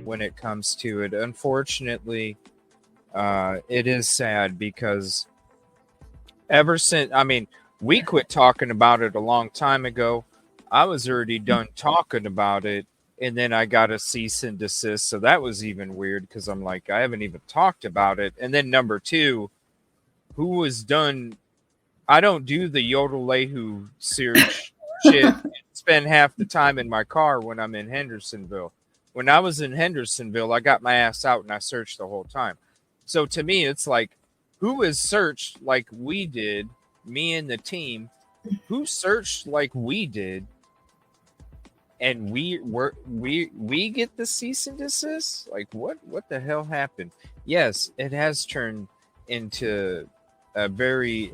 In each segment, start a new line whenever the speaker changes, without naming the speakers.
When it comes to it, unfortunately, it is sad because ever since, I mean, we quit talking about it a long time ago. I was already done talking about it, and then I got a cease and desist. So that was even weird because I'm like, I haven't even talked about it. And then number two, who was done? I don't do the Yodel search shit. Spend half the time in my car when I'm in Hendersonville. When I was in Hendersonville, I got my ass out and I searched the whole time. So to me, it's like, who has searched like we did, me and the team? Who searched like we did? And we get the cease and desist? Like what the hell happened? Yes, it has turned into a very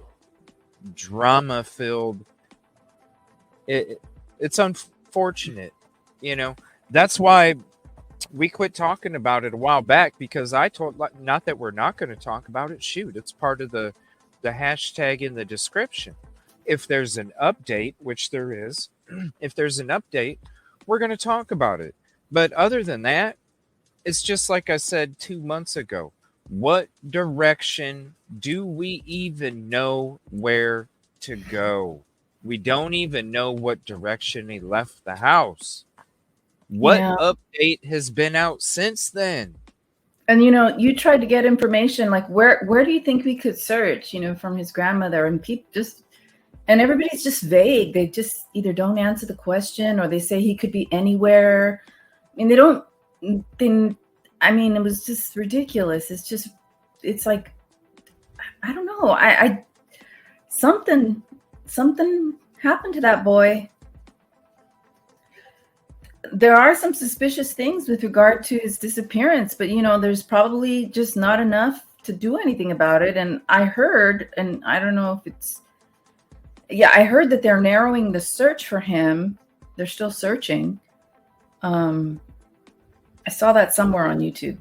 drama filled. It's unfortunate, you know. That's why we quit talking about it a while back, because I told, not that we're not going to talk about it. Shoot, it's part of the hashtag in the description. If there's an update, which there is, if there's an update, we're going to talk about it. But other than that, it's just like I said 2 months ago. What direction do we even know where to go? We don't even know what direction he left the house. What update has been out since then?
And, you know, you tried to get information like where do you think we could search, you know, from his grandmother, and people just, and everybody's just vague. They just either don't answer the question or they say he could be anywhere. I mean, I mean, it was just ridiculous. It's like, I don't know. I something happened to that boy. There are some suspicious things with regard to his disappearance, but, you know, there's probably just not enough to do anything about it. And I heard, and I don't know if I heard that they're narrowing the search for him. They're still searching. I saw that somewhere on YouTube.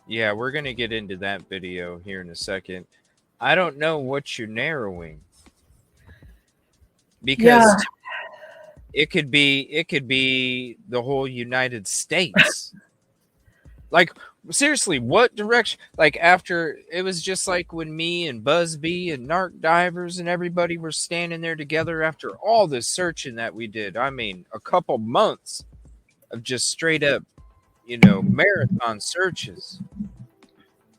Yeah, we're going to get into that video here in a second. I don't know what you're narrowing, because it could be the whole United States. Like, seriously, what direction? Like, after, it was just like when me and Busby and Narc Divers and everybody were standing there together after all this searching that we did. I mean, a couple months of just straight up, you know, marathon searches.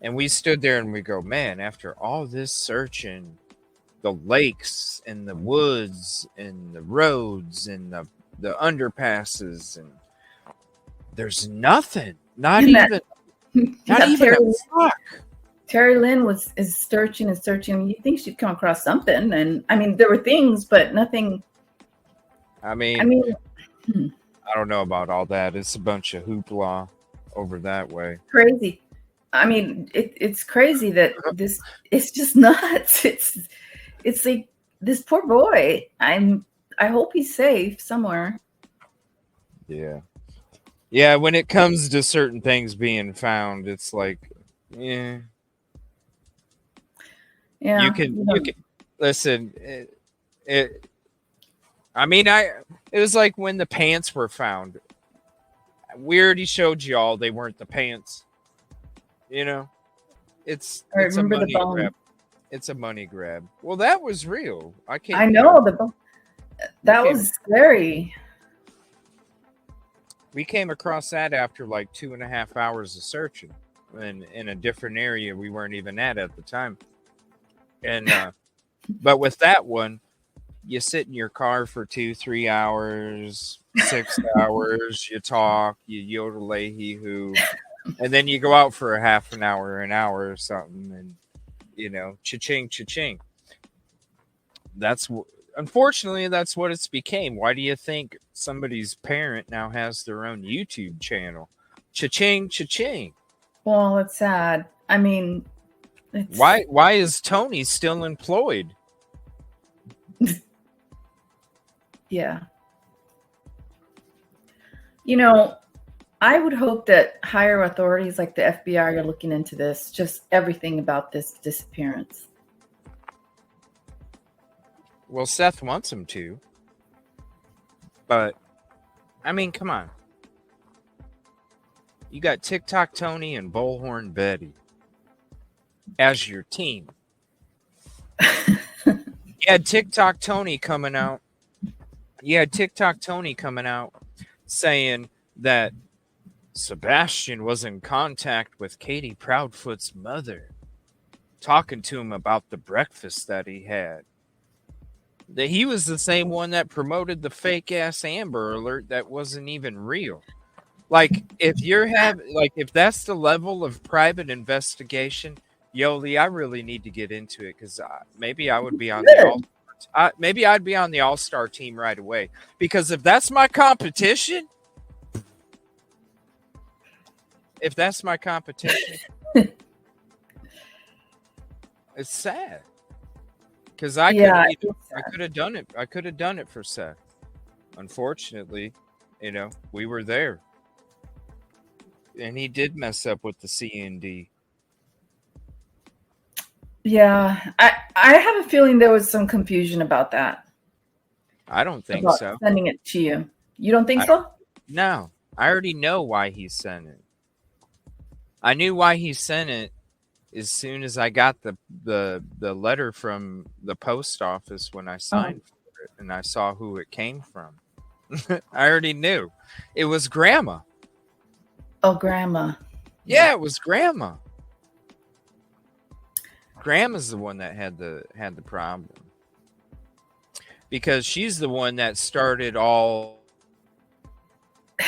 And we stood there and we go, man, after all this searching, the lakes and the woods and the roads and the underpasses, and there's nothing. Not even a fuck.
Terry Lynn is searching and searching. You think she'd come across something? And I mean, there were things, but nothing.
I mean, I don't know about all that. It's a bunch of hoopla over that way.
Crazy. I mean, it's crazy that it's just nuts. It's like this poor boy. I hope he's safe somewhere.
Yeah. Yeah, when it comes to certain things being found, it's like, yeah. You can listen. It was like when the pants were found. We already showed you all they weren't the pants. You know, it's a money grab. It's a money grab. Well, that was real.
I know that was scary.
We came across that after like 2.5 hours of searching, in a different area we weren't even at the time. And but with that one, you sit in your car for 2-3 hours, 6 hours. You talk, you yodel hee-hoo, and then you go out for a half an hour, or something, and you know, cha-ching, cha-ching. Unfortunately, that's what it's became. Why do you think somebody's parent now has their own YouTube channel? Cha-ching, cha-ching.
Well, it's sad. I mean,
why is Tony still employed?
Yeah. You know, I would hope that higher authorities like the FBI are looking into this, just everything about this disappearance.
Well, Seth wants him to. But, I mean, come on. You got TikTok Tony and Bullhorn Betty as your team. You had TikTok Tony coming out. Saying that Sebastian was in contact with Katie Proudfoot's mother, talking to him about the breakfast that he had. That he was the same one that promoted the fake ass Amber Alert that wasn't even real. Like, if that's the level of private investigation, Yoli, I really need to get into it, because maybe I would be on maybe I'd be on the all-star team right away. Because if that's my competition, it's sad. Because I could have done it. I could have done it for Seth. Unfortunately, we were there. And he did mess up with the C&D.
Yeah, I have a feeling there was some confusion about that.
I don't think so.
Sending it to you. You don't think so?
No. I already know why he sent it. I knew why he sent it as soon as I got the letter from the post office when I signed for it and I saw who it came from. I already knew. It was Grandma.
Oh, Grandma.
Yeah, it was Grandma. Grandma's the one that had the problem. Because she's the one that started all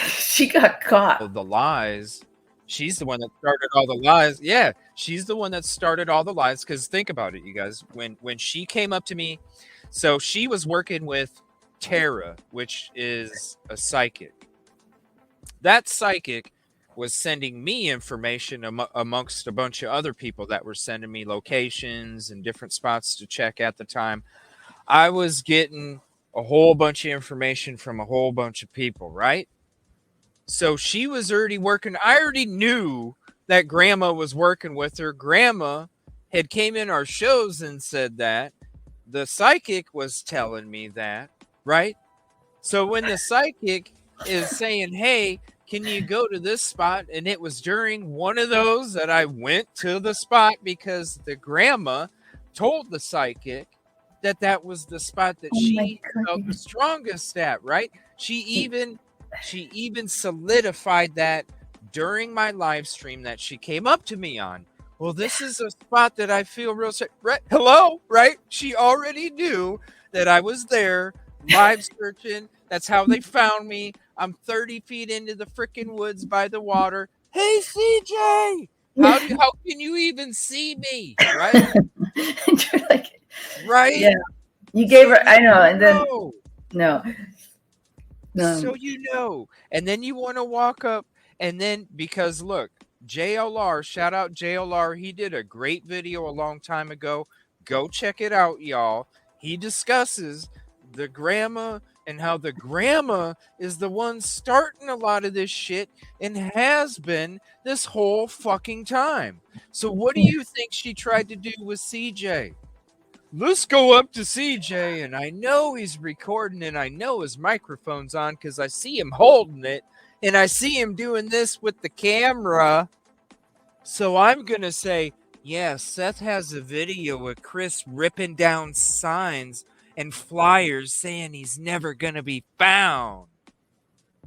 she got caught.
The lies. She's the one that started all the lies. Yeah, she's the one that started all the lies. Because think about it, you guys. When she came up to me, so she was working with Tara, which is a psychic. That psychic was sending me information amongst a bunch of other people that were sending me locations and different spots to check at the time. I was getting a whole bunch of information from a whole bunch of people, right? So she was already working. I already knew that Grandma was working with her. Grandma had came in our shows and said that. The psychic was telling me that, right? So when the psychic is saying, hey, can you go to this spot? And it was during one of those that I went to the spot because the Grandma told the psychic that was the spot that she felt the strongest at, right? She even solidified that during my live stream that she came up to me on. Well, this is a spot that I feel real safe. Right? Hello, right? She already knew that I was there live searching. That's how they found me. I'm 30 feet into the freaking woods by the water. Hey, CJ, how can you even see me? Right?
You're like,
right?
Yeah. You gave her, I know, and then no.
So and then you want to walk up, and then because look, JLR, shout out JLR, he did a great video a long time ago. Go check it out, y'all. He discusses the Grandma and how the Grandma is the one starting a lot of this shit and has been this whole fucking time. So what do you think she tried to do with CJ? Let's go up to CJ, and I know he's recording, and I know his microphone's on because I see him holding it, and I see him doing this with the camera. So I'm going to say, yeah, Seth has a video of Chris ripping down signs and flyers saying he's never going to be found.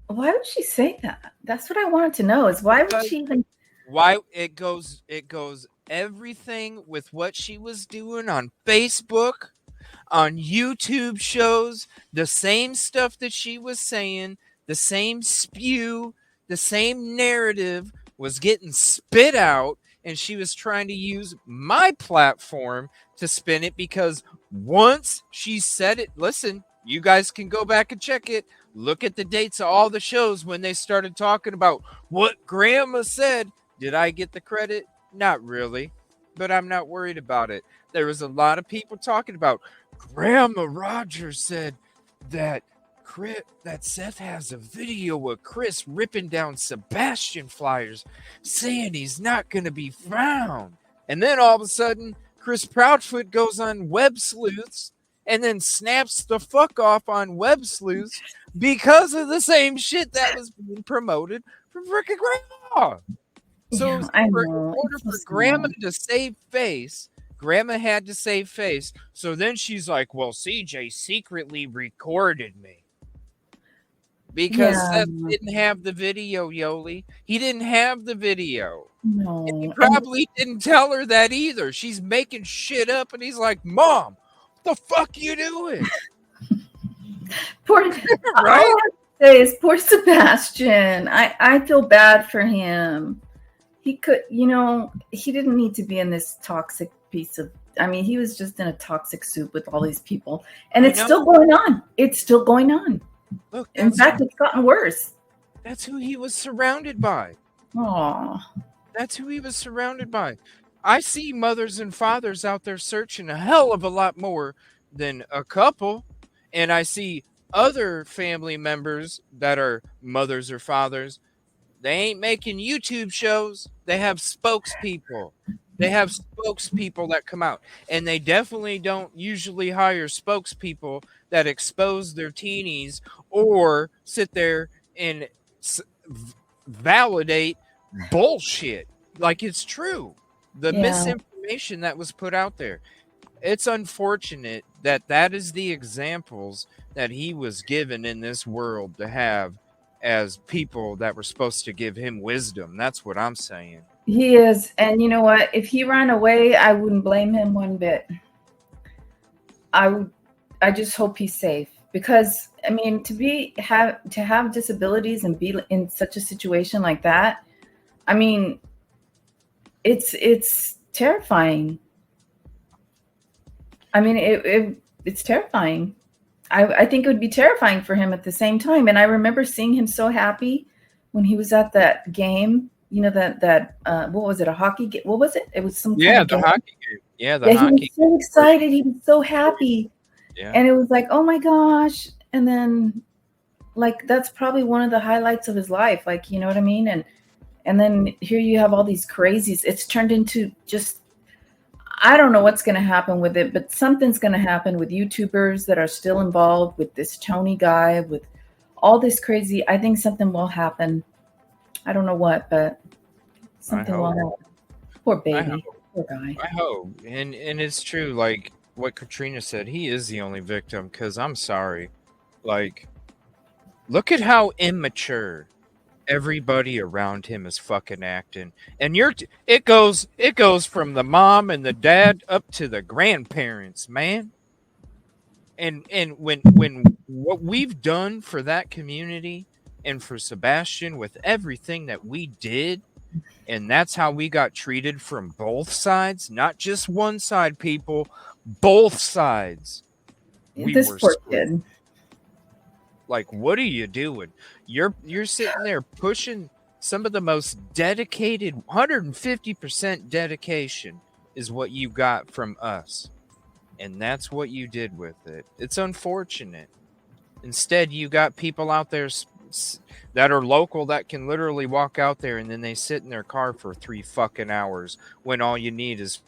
Why would she say that? That's what I wanted to know, is why would she even...
Why it goes everything with what she was doing on Facebook, on YouTube shows, the same stuff that she was saying, the same spew, the same narrative was getting spit out, and she was trying to use my platform to spin it because once she said it, listen, you guys can go back and check it. Look at the dates of all the shows when they started talking about what Grandma said. Did I get the credit? Not really, but I'm not worried about it. There was a lot of people talking about Grandma Rogers said that Seth has a video of Chris ripping down Sebastian flyers saying he's not going to be found. And then all of a sudden, Chris Proudfoot goes on Web Sleuths and then snaps the fuck off on web sleuths because of the same shit that was being promoted from freaking grandma. So
Yeah, I
in
know.
order
It's so
for grandma
small.
to save face, grandma had to save face. So then she's like, well, CJ secretly recorded me. Because
Yeah,
Seth didn't have the video, Yoli. He didn't have the video. And he
no. And
probably didn't tell her that either. She's making shit up, and he's like, Mom, what the fuck you doing?
poor, all I
Right?
have to say is poor Sebastian. I feel bad for him. He could, he didn't need to be in this toxic piece of. I mean, he was just in a toxic soup with all these people, and
I
it's
know.
still going on. It's still going on.
Look,
In fact, it's gotten worse.
that's who he was surrounded by.
Oh,
That's who he was surrounded by. I see mothers and fathers out there searching a hell of a lot more than a couple. And I see other family members that are mothers or fathers. They ain't making YouTube shows. They have spokespeople. They have spokespeople that come out. And they definitely don't usually hire spokespeople that expose their teenies or sit there and validate bullshit like it's true. The
yeah.
misinformation that was put out there. It's unfortunate that that is the examples that he was given in this world to have as people that were supposed to give him wisdom. That's what I'm saying.
He is. And you know what? If he ran away, I wouldn't blame him one bit. I just hope he's safe, because I mean, to have disabilities and be in such a situation like that, I mean, it's terrifying. I mean, it's terrifying. I think it would be terrifying for him at the same time. And I remember seeing him so happy when he was at that game. You know, that what was it? A hockey game? What was it? It was some kind of
The
game.
hockey game. Yeah, the
Yeah, he was
hockey
so
game.
excited. He was so happy.
Yeah.
And it was like, oh my gosh. And then, like, that's probably one of the highlights of his life. Like, you know what I mean? And then here you have all these crazies. It's turned into just, I don't know what's going to happen with it, but something's going to happen with YouTubers that are still involved with this Tony guy, with all this crazy. I think something will happen. I don't know what, but something will happen. Poor baby. Poor guy.
I hope. And it's true, like what Katrina said, he is the only victim, because I'm sorry. Like, look at how immature everybody around him is fucking acting. And it goes from the mom and the dad up to the grandparents, man. And when what we've done for that community and for Sebastian with everything that we did, and that's how we got treated from both sides, not just one side, people, both sides.
This poor kid.
Like, what are you doing? You're sitting there pushing some of the most dedicated, 150% dedication is what you got from us. And that's what you did with it. It's unfortunate. Instead, you got people out there that are local that can literally walk out there and then they sit in their car for 3 fucking hours when all you need is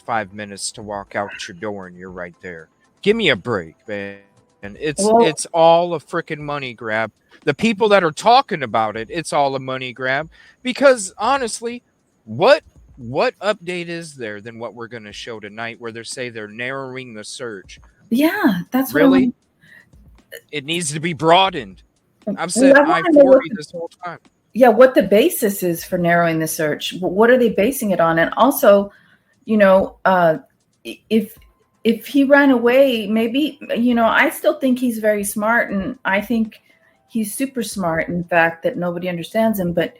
5 minutes to walk out your door and you're right there. Give me a break, man. And it's all a freaking money grab. The people that are talking about it, it's all a money grab. Because honestly, what update is there than what we're going to show tonight, where they say they're narrowing the search?
Yeah, that's
really. It needs to be broadened. I've said I-40 this whole time.
Yeah, what the basis is for narrowing the search? What are they basing it on? And also, you know, if he ran away, maybe, you know, I still think he's very smart, and I think he's super smart, in fact, that nobody understands him. But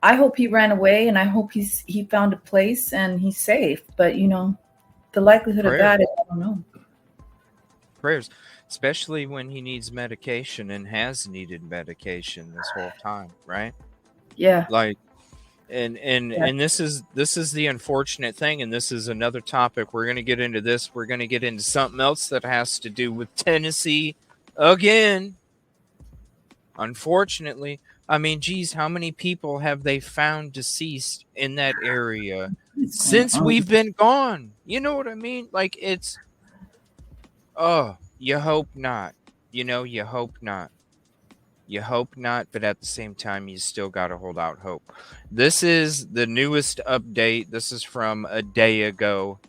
I hope he ran away, and I hope he found a place and he's safe. But, you know, the likelihood of that, I don't know.
Prayers, especially when he needs medication and has needed medication this whole time, right?
Yeah.
Like, and this is the unfortunate thing, and this is another topic. We're going to get into this. We're going to get into something else that has to do with Tennessee again. Unfortunately, I mean, geez, how many people have they found deceased in that area since we've been gone? You know what I mean? Like, it's Oh, you hope not. You hope not. You hope not, but at the same time, you still got to hold out hope. This is the newest update. This is from a day ago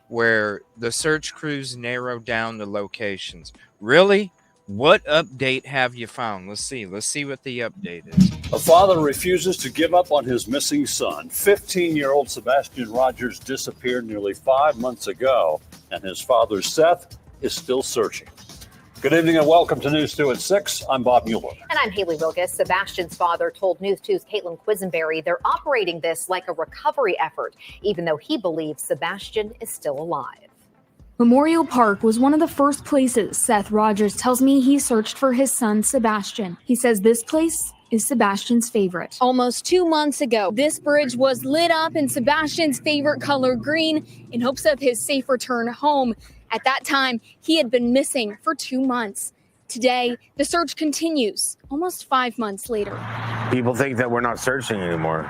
where the search crews narrowed down the locations. Really? What update have you found? Let's see. Let's see what the update is.
A father refuses to give up on his missing son. 15-year-old Sebastian Rogers disappeared nearly 5 months ago, and his father, Seth, is still searching. Good evening and welcome to News 2 at 6. I'm Bob Mueller.
And I'm Haley Wilgus. Sebastian's father told News 2's Caitlin Quisenberry they're operating this like a recovery effort, even though he believes Sebastian is still alive.
Memorial Park was one of the first places Seth Rogers tells me he searched for his son, Sebastian. He says this place is Sebastian's favorite. Almost 2 months ago, this bridge was lit up in Sebastian's favorite color, green, in hopes of his safe return home. At that time, he had been missing for 2 months. Today, the search continues, almost 5 months later.
People think that we're not searching anymore.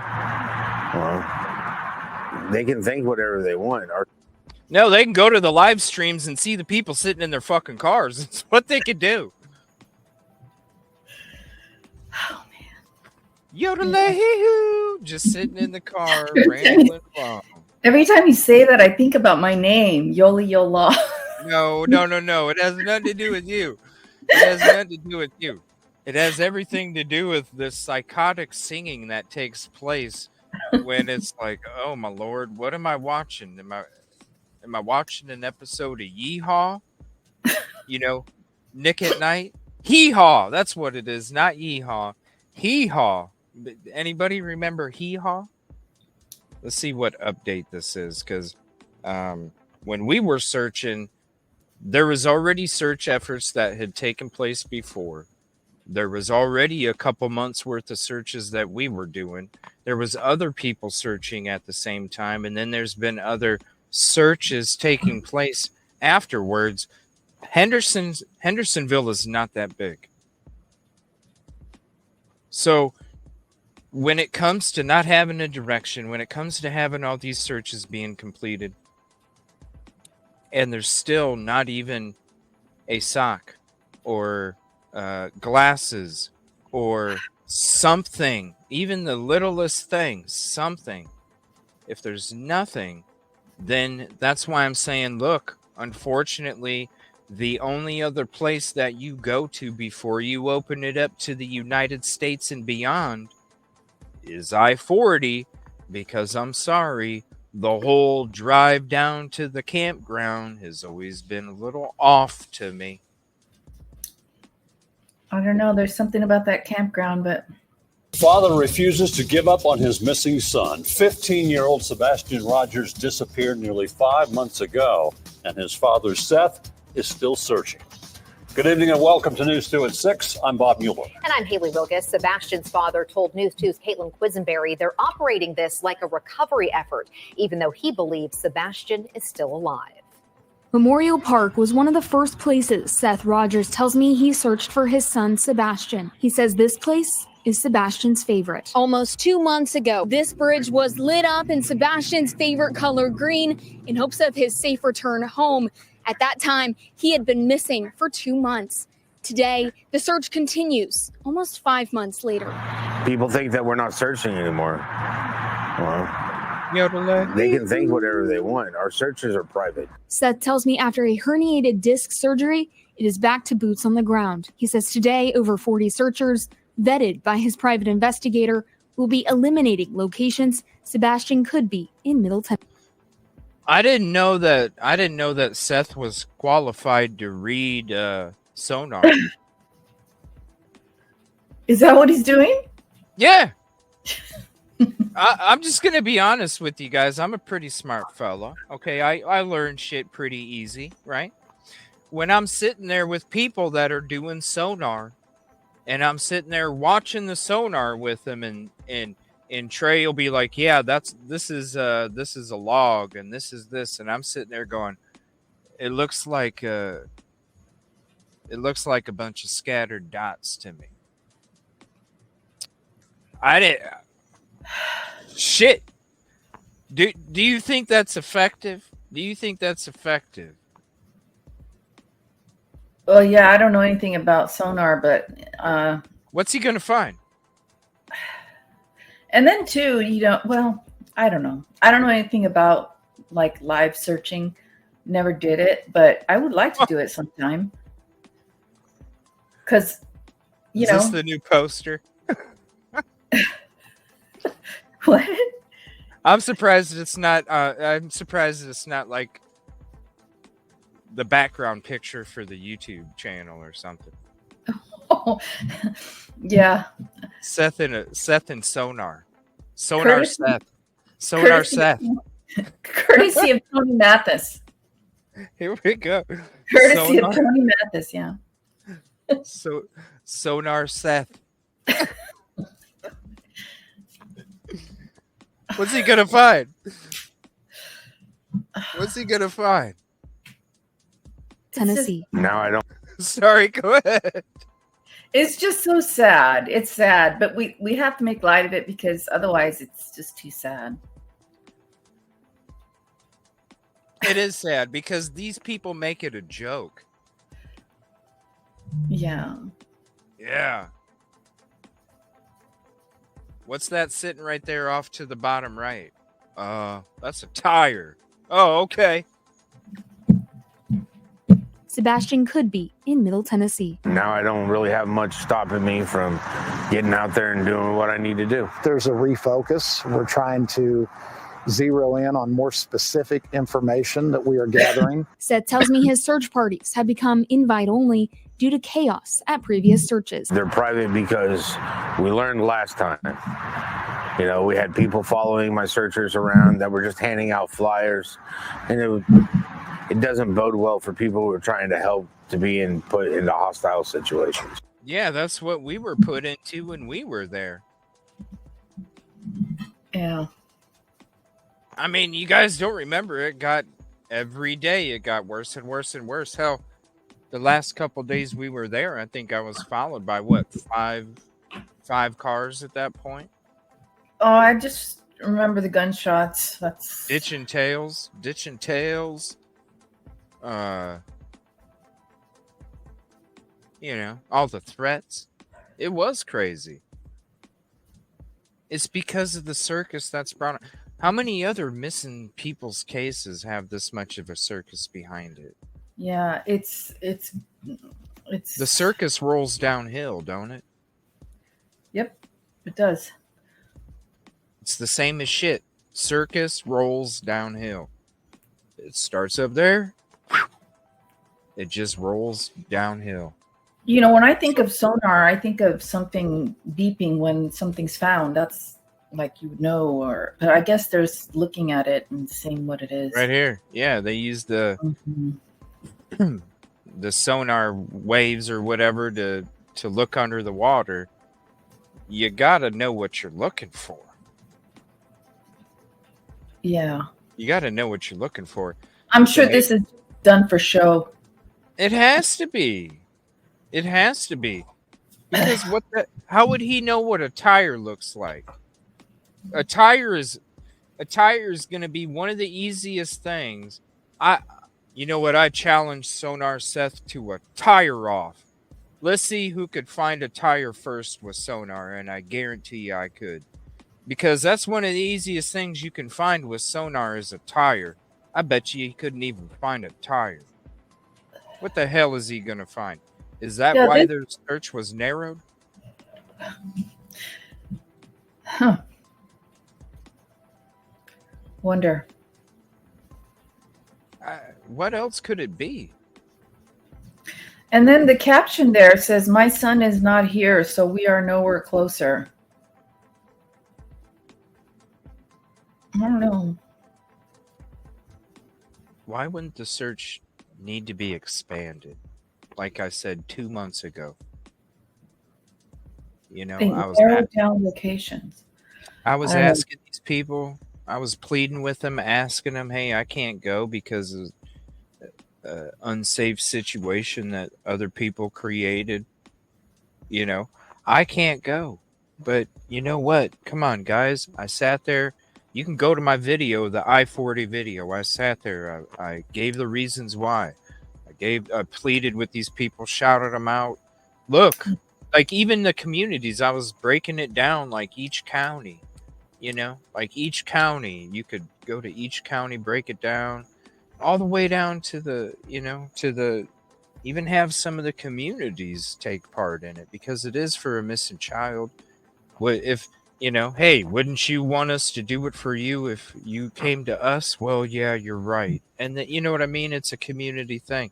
Well, they can think whatever they want.
No, they can go to the live streams and see the people sitting in their fucking cars. It's what they could do.
Oh, man.
Yodelay-hoo, just sitting in the car, rambling along.
Every time you say that, I think about my name, Yoli Yola.
No. It has nothing to do with you. It has nothing to do with you. It has everything to do with the psychotic singing that takes place when it's like, oh my Lord, what am I watching? Am I watching an episode of Yeehaw? Nick at Night? Hee-haw. That's what it is, not Yeehaw. Hee-haw. Anybody remember Hee-haw? Let's see what update this is, because when we were searching, there was already search efforts that had taken place before. There was already a couple months worth of searches that we were doing. There was other people searching at the same time, and then there's been other searches taking place afterwards. Hendersonville is not that big. So when it comes to not having a direction, when it comes to having all these searches being completed, and there's still not even a sock or glasses or something, even the littlest thing, something. If there's nothing, then that's why I'm saying, look, unfortunately, the only other place that you go to before you open it up to the United States and beyond is I-40, because I'm sorry, the whole drive down to the campground has always been a little off to me.
I don't know. There's something about that campground, but...
Father refuses to give up on his missing son. 15-year-old Sebastian Rogers disappeared nearly 5 months ago, and his father, Seth, is still searching. Good evening and welcome to News 2 at 6. I'm Bob Mueller.
And I'm Haley Wilgus. Sebastian's father told News 2's Caitlin Quisenberry they're operating this like a recovery effort, even though he believes Sebastian is still alive.
Memorial Park was one of the first places Seth Rogers tells me he searched for his son, Sebastian. He says this place is Sebastian's favorite. Almost 2 months ago, this bridge was lit up in Sebastian's favorite color, green, in hopes of his safe return home. At that time, he had been missing for 2 months. Today, the search continues, almost 5 months later.
People think that we're not searching anymore. Well, they can think whatever they want. Our searches are private.
Seth tells me after a herniated disc surgery, it is back to boots on the ground. He says today, over 40 searchers, vetted by his private investigator, will be eliminating locations Sebastian could be in Middle Tennessee.
I didn't know that Seth was qualified to read Sonar.
Is that what he's doing?
Yeah. I'm just going to be honest with you guys. I'm a pretty smart fella. Okay, I learn shit pretty easy, right? When I'm sitting there with people that are doing Sonar, and I'm sitting there watching the Sonar with them, and Trey will be like, yeah, this is a log, and this is this, and I'm sitting there going, it looks like a bunch of scattered dots to me. I didn't. Shit. Do you think that's effective? Do you think that's effective?
Well, yeah, I don't know anything about Sonar, but
what's he gonna find?
And then too, well, I don't know. I don't know anything about like live searching. Never did it, but I would like to do it sometime. Because,
Is this the new poster?
What?
I'm surprised it's not. I'm surprised it's not like the background picture for the YouTube channel or something.
Oh, yeah.
Seth and Sonar.
Courtesy-
Sonar
courtesy-
Seth.
Courtesy of Tony Mathis.
Here we go.
Courtesy of Tony Mathis, yeah.
So Sonar Seth. What's he gonna find? What's he gonna find?
Tennessee.
Now I don't.
Sorry, go ahead.
It's just so sad. It's sad, but we have to make light of it because otherwise it's just too sad.
It is sad because these people make it a joke.
Yeah.
Yeah. What's that sitting right there off to the bottom right? That's a tire. Oh, okay.
Sebastian could be in Middle Tennessee.
Now I don't really have much stopping me from getting out there and doing what I need to do.
There's a refocus. We're trying to zero in on more specific information that we are gathering.
Seth tells me his search parties have become invite only due to chaos at previous searches.
They're private because we learned last time. You know, we had people following my searchers around that were just handing out flyers, and it doesn't bode well for people who are trying to help to be put into hostile situations.
Yeah, that's what we were put into when we were there.
Yeah.
I mean, you guys don't remember every day it got worse and worse and worse. Hell, the last couple days we were there, I think I was followed by five cars at that point.
Oh, I just remember the gunshots. That's
ditching tails. All the threats. It was crazy. It's because of the circus that's brought on. How many other missing people's cases have this much of a circus behind it?
Yeah, it's
the circus rolls downhill, don't it?
Yep, it does.
It's the same as shit. Circus rolls downhill. It starts up there. It just rolls downhill.
When I think of Sonar, I think of something beeping when something's found. That's like but I guess there's looking at it and seeing what it is.
Right here. Yeah, they use the the sonar waves or whatever to look under the water. You gotta know what you're looking for.
Yeah.
You gotta know what you're looking for.
I'm sure this is done for show.
It has to be. It has to be. Because how would he know what a tire looks like? A tire is going to be one of the easiest things. You know what? I challenge Sonar Seth to a tire off. Let's see who could find a tire first with Sonar, and I guarantee you I could. Because that's one of the easiest things you can find with Sonar is a tire. I bet you he couldn't even find a tire. What the hell is he going to find? Is that why their search was narrowed?
Huh. Wonder.
What else could it be?
And then the caption there says, "My son is not here, so we are nowhere closer." I don't know.
Why wouldn't the search need to be expanded? Like I said 2 months ago.
I was narrowed down locations.
I was asking these people. I was pleading with them, asking them, "Hey, I can't go because of an unsafe situation that other people created. I can't go." But you know what? Come on, guys. I sat there. You can go to my video, the I-40 video. I sat there. I gave the reasons why. I pleaded with these people, shouted them out. Look, like even the communities, I was breaking it down, like each county, like each county, you could go to each county, break it down all the way down to even have some of the communities take part in it, because it is for a missing child. If hey, wouldn't you want us to do it for you if you came to us? Well, yeah, you're right. And that, you know what I mean? It's a community thing.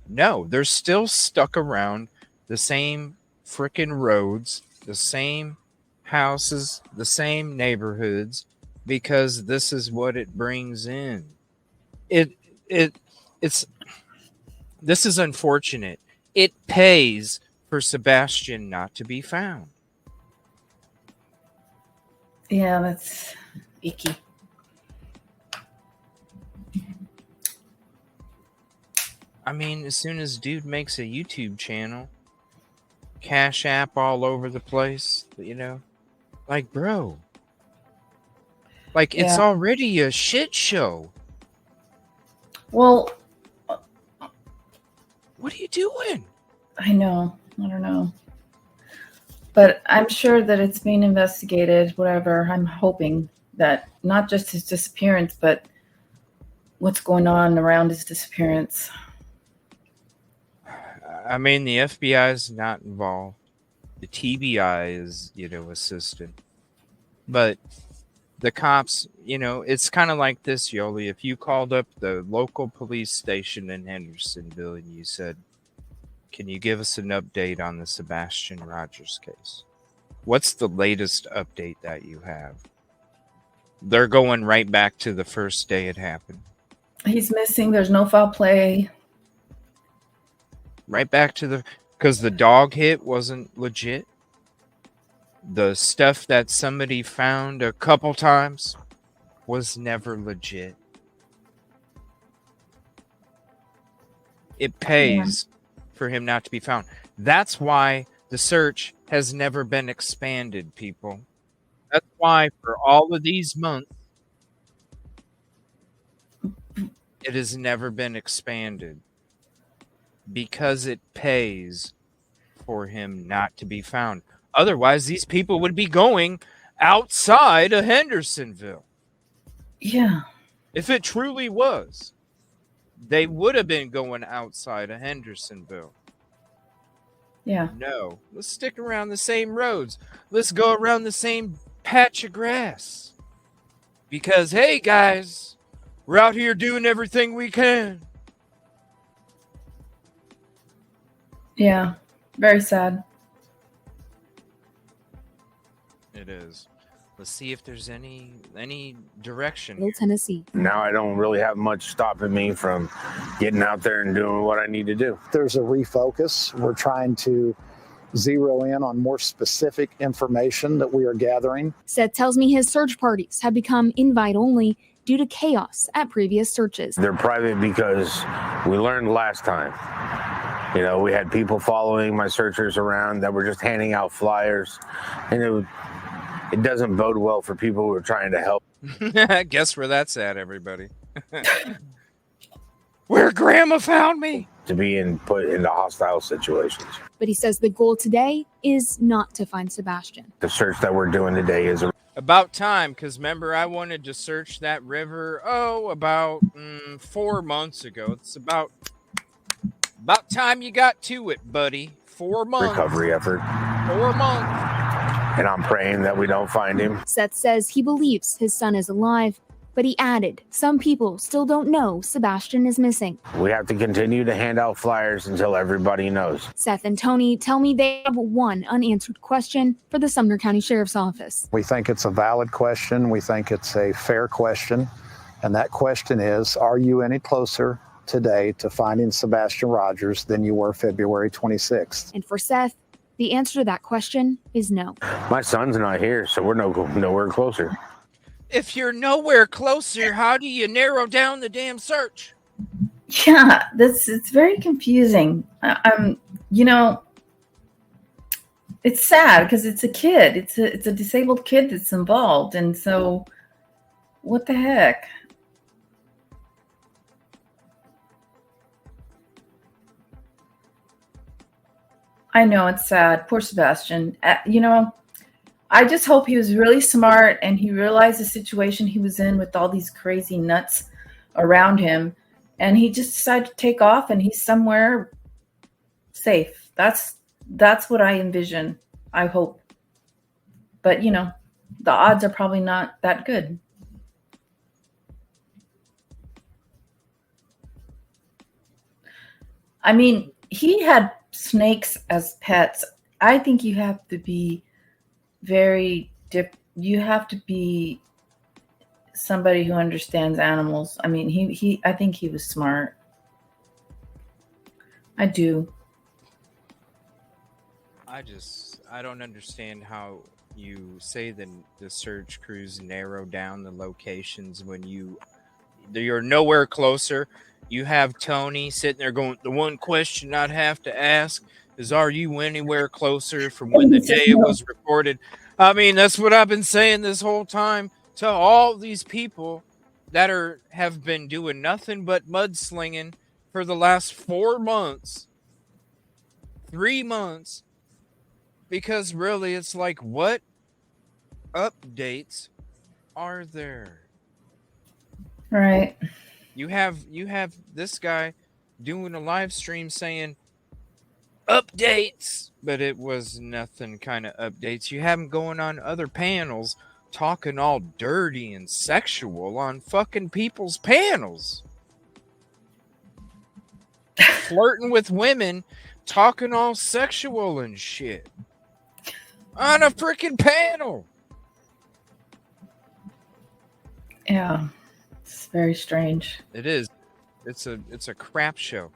No, they're still stuck around the same freaking roads, the same houses, the same neighborhoods, because this is what it brings in. It's this is unfortunate. It pays for Sebastian not to be found.
Yeah, that's icky.
I mean, as soon as dude makes a YouTube channel, Cash App all over the place, like, bro, like it's already a shit show.
Well,
what are you doing?
I know. I don't know. But I'm sure that it's being investigated, whatever. I'm hoping that not just his disappearance, but what's going on around his disappearance.
I mean, the FBI is not involved. The TBI is, assistant. But the cops, it's kind of like this, Yoli. If you called up the local police station in Hendersonville and you said, can you give us an update on the Sebastian Rogers case? What's the latest update that you have? They're going right back to the first day it happened.
He's missing. There's no foul play.
Right back to because the dog hit wasn't legit. The stuff that somebody found a couple times was never legit. It pays for him not to be found. That's why the search has never been expanded, people. That's why for all of these months, it has never been expanded. Because it pays for him not to be found. Otherwise, these people would be going outside of Hendersonville.
Yeah.
If it truly was, they would have been going outside of Hendersonville.
Yeah.
No, let's stick around the same roads. Let's go around the same patch of grass. Because, hey, guys, we're out here doing everything we can.
Yeah. Very sad.
It is. Let's see if there's any direction.
Middle Tennessee.
Now I don't really have much stopping me from getting out there and doing what I need to do.
There's a refocus. We're trying to zero in on more specific information that we are gathering.
Seth tells me his search parties have become invite only due to chaos at previous searches.
They're private because we learned last time. We had people following my searchers around that were just handing out flyers, and it doesn't bode well for people who are trying to help.
Guess where that's at, everybody. Where Grandma found me.
To be put into hostile situations.
But he says the goal today is not to find Sebastian.
The search that we're doing today is
about time, because remember, I wanted to search that river, about 4 months ago. It's about time you got to it, buddy. 4 months.
Recovery effort.
4 months.
And I'm praying that we don't find him.
Seth says he believes his son is alive, but he added, some people still don't know Sebastian is missing.
We have to continue to hand out flyers until everybody knows.
Seth and Tony tell me they have one unanswered question for the Sumner County Sheriff's Office.
We think it's a valid question. We think it's a fair question. And that question is, are you any closer today to finding Sebastian Rogers than you were February 26th?
And for Seth, the answer to that question is no.
My son's not here, so we're nowhere closer.
If you're nowhere closer, how do you narrow down the damn search?
Yeah, it's very confusing. It's sad because it's a kid. It's a disabled kid that's involved, and so what the heck? I know it's sad. Poor Sebastian. You know, I just hope he was really smart and he realized the situation he was in with all these crazy nuts around him, and he just decided to take off and he's somewhere safe. That's what I envision. I hope. But you know, the odds are probably not that good. I mean, he had snakes as pets. I think you have to be you have to be somebody who understands animals. I mean, I think he was smart. I do.
I don't understand how you say the search crews narrow down the locations when you're nowhere closer. You have Tony sitting there going, the one question I'd have to ask is, are you anywhere closer from when the day it was reported? I mean, that's what I've been saying this whole time to all these people that have been doing nothing but mudslinging for the last 4 months, 3 months, because really it's like, what updates are there?
Right.
You have this guy doing a live stream saying updates, but it was nothing kind of updates. You have him going on other panels talking all dirty and sexual on fucking people's panels. Flirting with women, talking all sexual and shit on a freaking panel.
Yeah. It's very strange.
It is. It's a crap show.